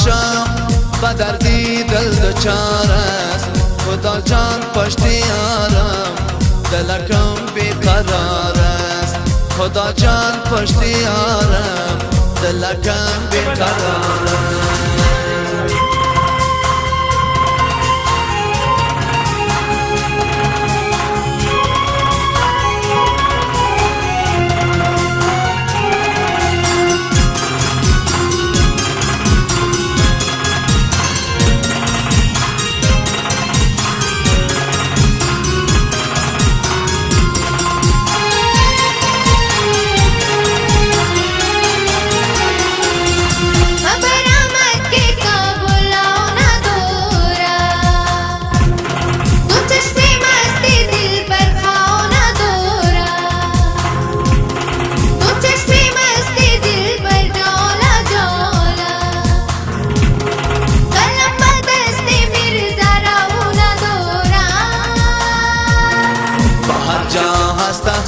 هاشم و دردی دل دچار است. خدا جان پشتیارم دلکم بیقرار است. خدا جان پشتیارم دلکم بیقرار است.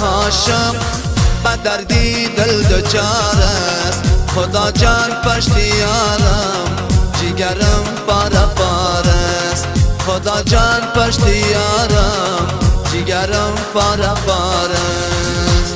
هاشم و دردی دل دچار است. خدا جان پشتیارم جگرم پاره پاره است. خدا جان پشتیارم جگرم پاره پاره است.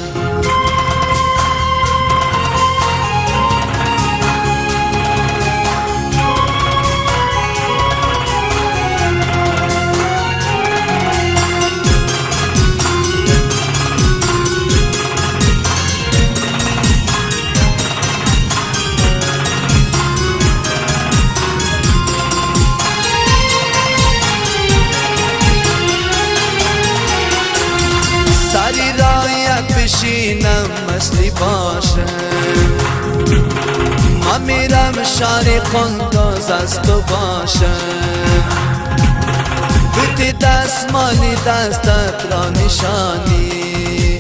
سری رایت بشینم مثلی باشم، ما میرم شاری قنداز از تو باشم. بوتی دستمالی دستت را نشانی،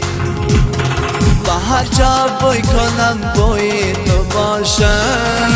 با هر جا بوی کنم بوی تو باشم.